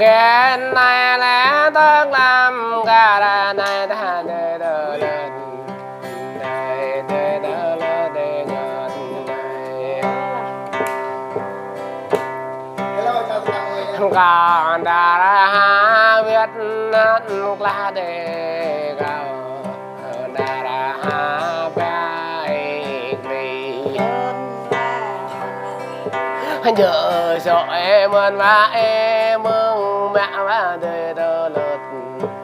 ghen này lẽ tức làm cả ra này ta để đỡ lên để đỡ lên để ngân này còn đã ra viết là để gạo đã ra bài giờ sợ em ơn và em mừng mẹ và đời tơ lợt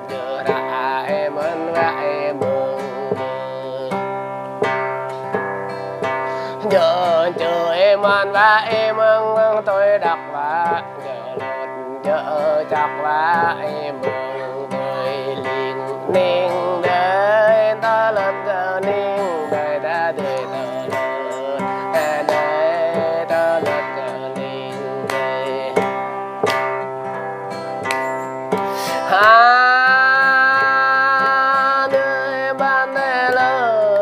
giờ đã em ơn và em mừng giờ chờ em ơn và em mừng tôi đọc và giờ lợt giờ chọc và em mừng tôi liền ninh đời tơ lợt giờ ninh đời đã đời tơ lợt đời tơ lợt nơi ban lợt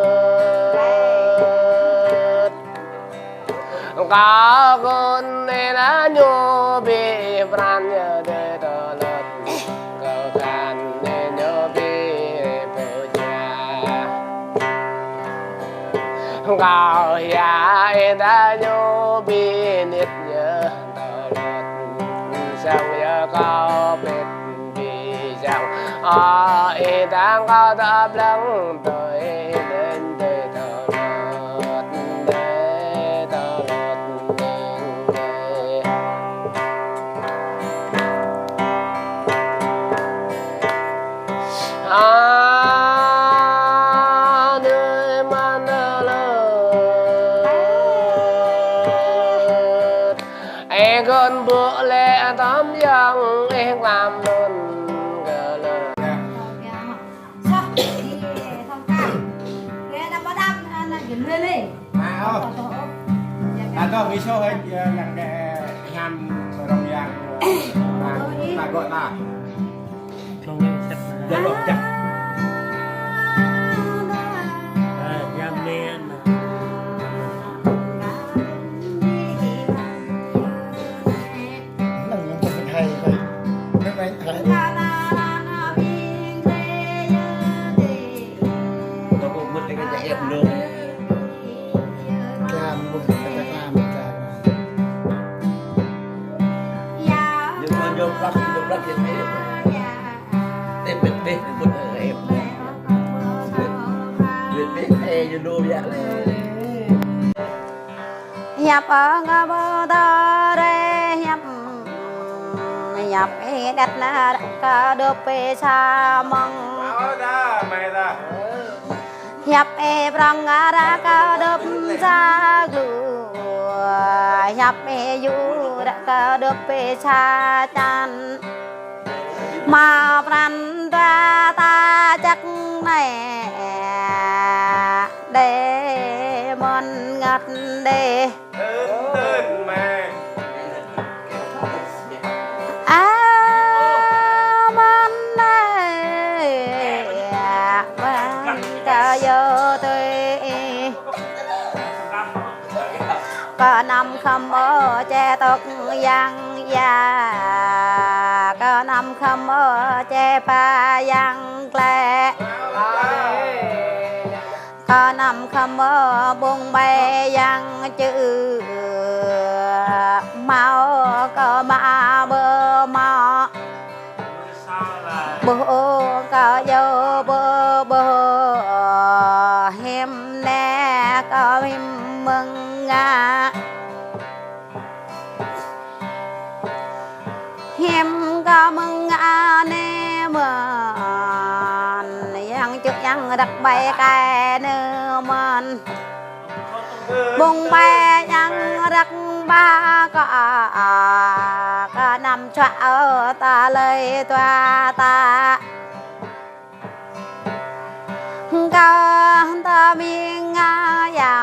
có con này đã nhô bị pran nhờ đời tơ lợt có can này nhô bị bờ cha có ya đã nhô bị nít nhờ tơ lợt sang nhờ có biết ai đang có tập lắng tới đến đây thở lọt để thở lọt đến đây nơi man lợt em con bữa lẽ tóm giang em làm luôn có cái số hình yang cái nhằm rong yang mà gọi là không nghe sạch rất là chặt nhằm nên nó cũng hay vậy nó hay nó cũng mất cái giải ép luôn rất là biết biết một em biết e như đô vậy nhập ở ngã bờ ta re nhập nhập đặt là cả đôi pe sa măng nhập răng ra cả đôi sa glu nhập du đã cả đôi pe sa chan mà pran ra ta chắc này để mòn ngặt để mòn này mòn cả giờ tôi có năm không ở che tóc giang già có năm không ở che pa giang lệ có năm không ở buông bay giang chữ mau có ba bơ mò bơ có dâu bơ bơ hem nè có hem mừng nga hem có mừng nga nè mà yang chữ yang đặt bay cái nơ man bung bay yang đặt ba có nằm chọa ở ta lời toa ta có ta miếng nga ya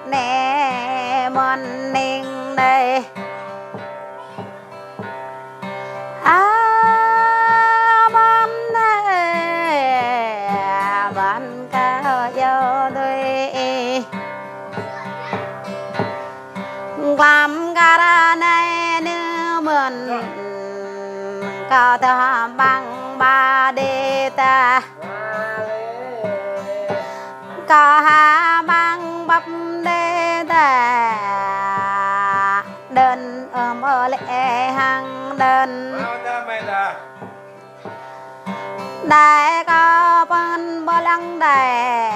nè man ninh đây làm gara này nữa mà mình có thơm bằng ba đê ta có hà bằng bắp đê ta đơn mơ lệ hằng đơn Mau ta mày ta. đại có bên bờ lăng đại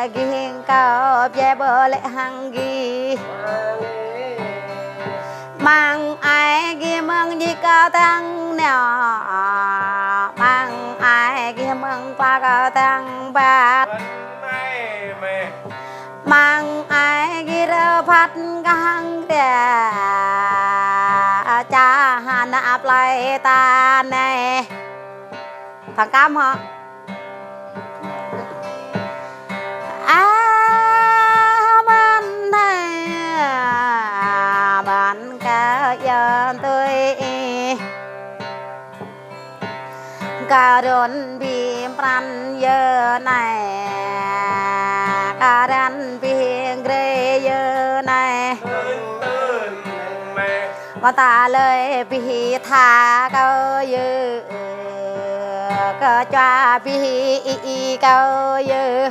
ghiêng cao về bờ lệ hằng ghi mang ai ghi mừng gì cao tăng nèo mang ai ghi mừng qua cao tăng bát Vẫn mày mày. mang ai ghi rơ phát gang đè cha hà nạp lại ta này thằng cam hả ban này ban cả giờ tôi cả đồn bị pran giờ này cả đàn bị ghê giờ này Tên mày. và ta lời bị tha câu dư cơ cho bị câu dư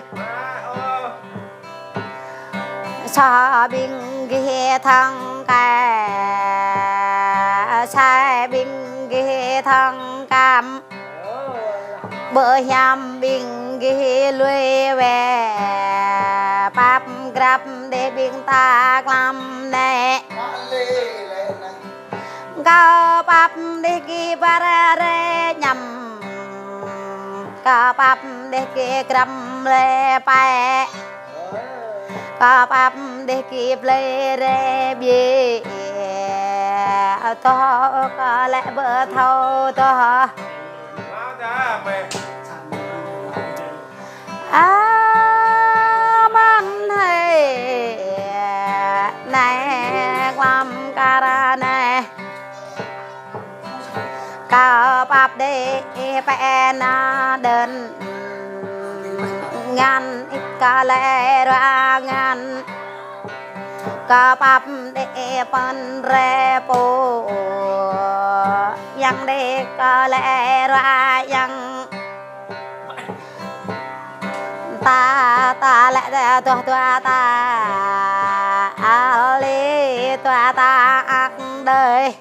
sa binh ghê thăng ca sa binh ghê thăng cam bờ nhằm binh ghê lùi về bắp grab để binh ta làm nè cao bắp để kì bara re nhằm cao bắp để kì gram le pa cao bắp để kì ple re bie to có lẽ bờ thâu to Mau ta mày. ban hay này làm cara này cao bắp để pe na đơn ngàn cả lẽ ra ngàn cao bắp để phân re po yang để cả lẽ ra yang ta lại tua ta ali tua ta ác đời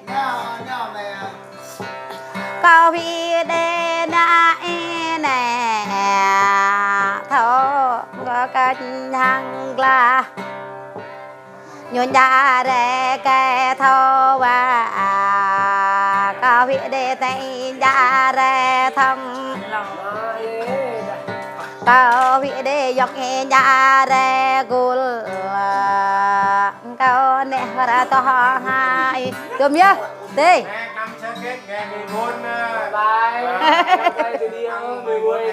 cao vi đê na nè thâu có cánh hăng la nhôn ra để cái thâu và cao vi đê tay ra để thăm cao vị để dọc nghe nhà re gul cao nè ra to hai cơm nhá đi Nghe năm sẽ kết nghe người ngôn. bye bye. Đây thì đi 10 người